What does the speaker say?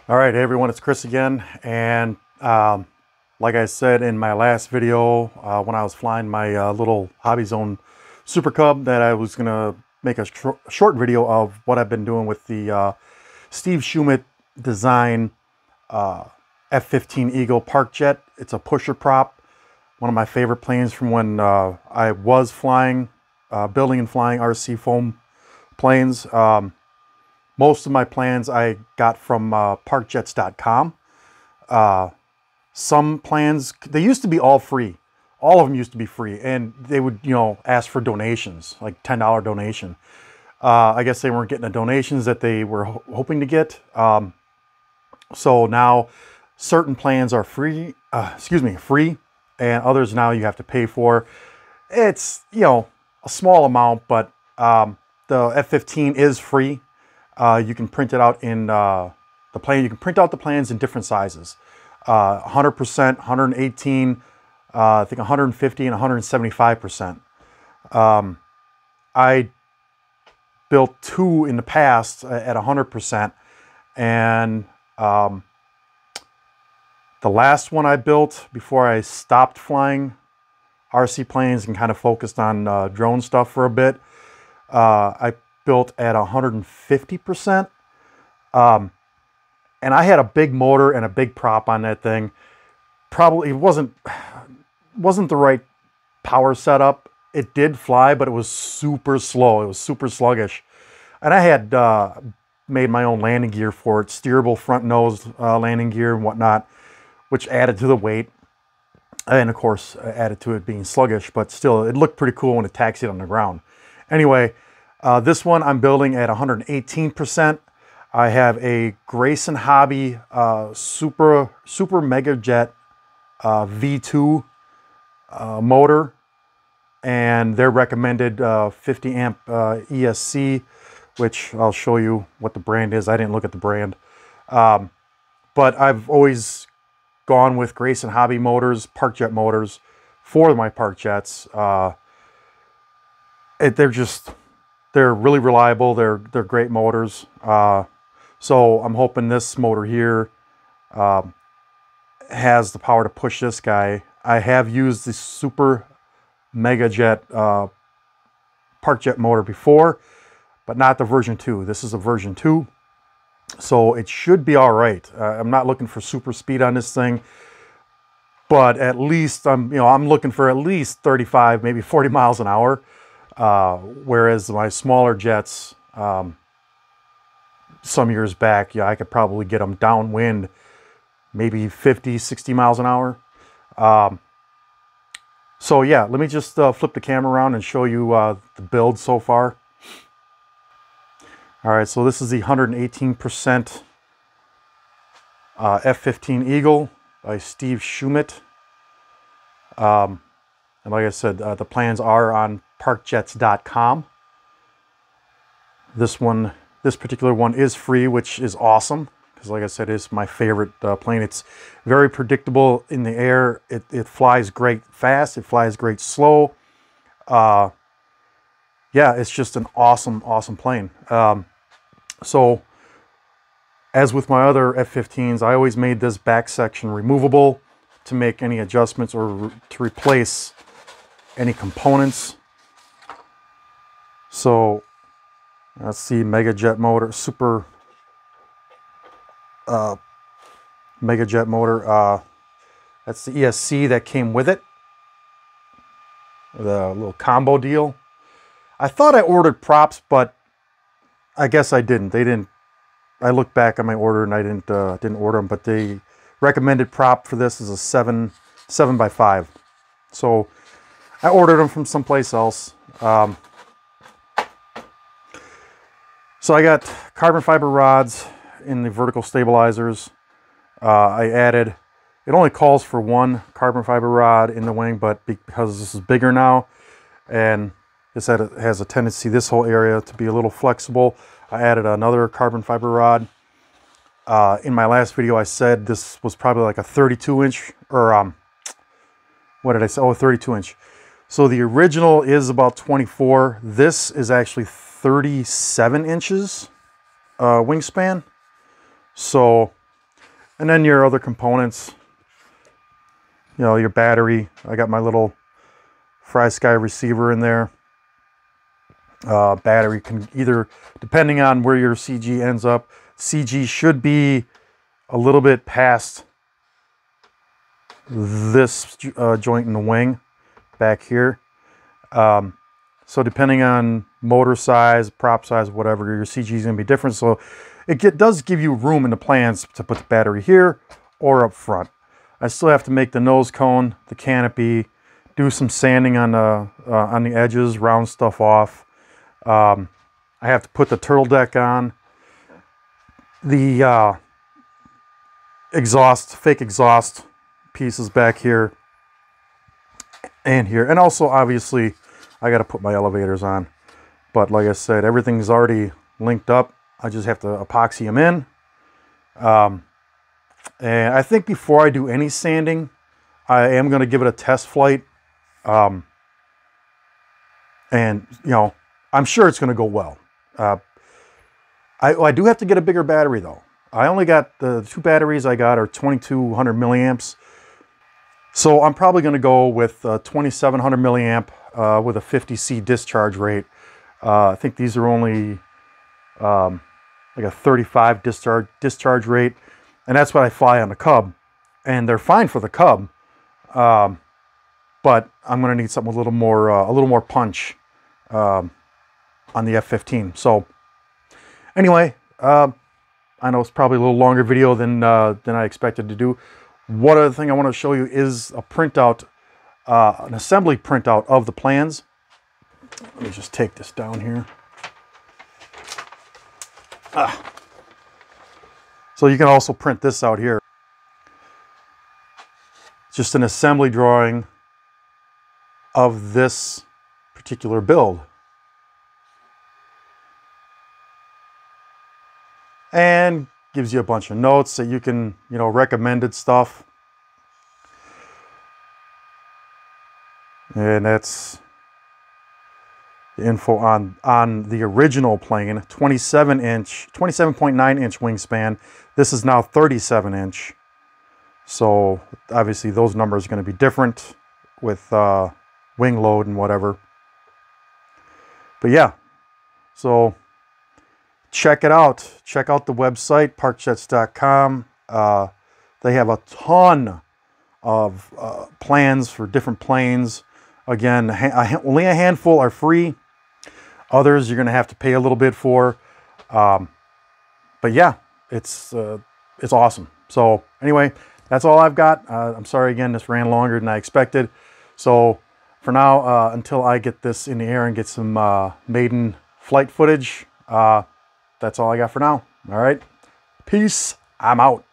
All right, hey everyone, it's Chris again, and like I said in my last video, when I was flying my little Hobby Zone Super Cub, that I was gonna make a short video of what I've been doing with the Steve Shumate design F-15 Eagle Parkjet. It's a pusher prop, one of my favorite planes from when I was flying, building and flying RC foam planes. Most of my plans I got from Parkjets.com. Some plans, they used to be all free. All of them used to be free, and they would, ask for donations, like $10 donation. I guess they weren't getting the donations that they were hoping to get. So now certain plans are free, free, and others now you have to pay for. It's, a small amount, but the F-15 is free. You can print it out in the plan. You can print out the plans in different sizes. 100%, 118, I think 150 and 175%. I built two in the past at 100%, and the last one I built before I stopped flying RC planes and kind of focused on drone stuff for a bit, I built at 150%. And I had a big motor and a big prop on that thing. Probably it wasn't the right power setup. It did fly, but it was super slow. It was super sluggish. And I had made my own landing gear for it, steerable front nose landing gear and whatnot, which added to the weight. And of course, added to it being sluggish, but still, it looked pretty cool when it taxied on the ground. Anyway, this one I'm building at 118%. I have a Grayson Hobby Super Mega Jet V2 motor, and their recommended 50 amp ESC, which I'll show you what the brand is. I didn't look at the brand, but I've always gone with Grayson Hobby motors, Parkjet motors for my Parkjets. They're really reliable. They're great motors. So I'm hoping this motor here has the power to push this guy. I have used the Super Mega Jet Parkjet motor before, but not the version 2. This is a version 2, so it should be all right. I'm not looking for super speed on this thing, but at least I'm looking for at least 35, maybe 40 miles an hour. Whereas my smaller jets, some years back, I could probably get them downwind, maybe 50, 60 miles an hour. So yeah, let me just flip the camera around and show you the build so far. All right, so this is the 118% F-15 Eagle by Steve Shumate. And like I said, the plans are on Parkjets.com. This particular one is free, which is awesome, because like I said, it's my favorite plane. It's very predictable in the air. It flies great fast. It flies great slow. Yeah, it's just an awesome plane. So as with my other F-15s, I always made this back section removable to make any adjustments or to replace any components. So let's see, Mega Jet motor, Super Mega Jet motor. That's the ESC that came with it, the little combo deal. I thought I ordered props, but I guess I didn't. They didn't. I looked back on my order and I didn't order them. But the recommended prop for this is a 7x5. So I ordered them from someplace else. So I got carbon fiber rods in the vertical stabilizers. I added, it only calls for one carbon fiber rod in the wing, but because this is bigger now, and this has a tendency, this whole area, to be a little flexible, I added another carbon fiber rod. In my last video, I said this was probably like a 32 inch, or what did I say? Oh, a 32 inch. So the original is about 24. This is actually 37 inches wingspan. So And then your other components, you know, your battery. I got my little FrySky receiver in there. Battery can either, depending on where your CG ends up, CG should be a little bit past this joint in the wing back here. So depending on motor size, prop size, whatever, your CG is going to be different. So it does give you room in the plans to put the battery here or up front. I still have to make the nose cone, the canopy, do some sanding on the edges, round stuff off. I have to put the turtle deck on. The fake exhaust pieces back here and here. And also, obviously, I got to put my elevators on. But like I said, everything's already linked up. I just have to epoxy them in. And I think before I do any sanding, I am going to give it a test flight. And, you know, I'm sure it's going to go well. I do have to get a bigger battery, though. I only got the 2 batteries I got are 2200 milliamps. So I'm probably going to go with 2700 milliamp with a 50C discharge rate. I think these are only like a 35 discharge rate. And that's what I fly on the Cub. And they're fine for the Cub. But I'm going to need something with a little more punch on the F-15. So anyway, I know it's probably a little longer video than I expected to do. One other thing I want to show you is a printout, an assembly printout of the plans. Let me just take this down here. So you can also print this out here. It's just an assembly drawing of this particular build. And gives you a bunch of notes that you can, you know, recommended stuff. And that's the info on the original plane, 27.9 inch wingspan. This is now 37 inch. So obviously those numbers are going to be different with wing load and whatever. But yeah, so check it out. Check out the website, parkjets.com. They have a ton of plans for different planes. Again, only a handful are free. Others you're going to have to pay a little bit for. But yeah, it's awesome. So anyway, that's all I've got. I'm sorry again, this ran longer than I expected. So for now, until I get this in the air and get some maiden flight footage, that's all I got for now. All right. Peace. I'm out.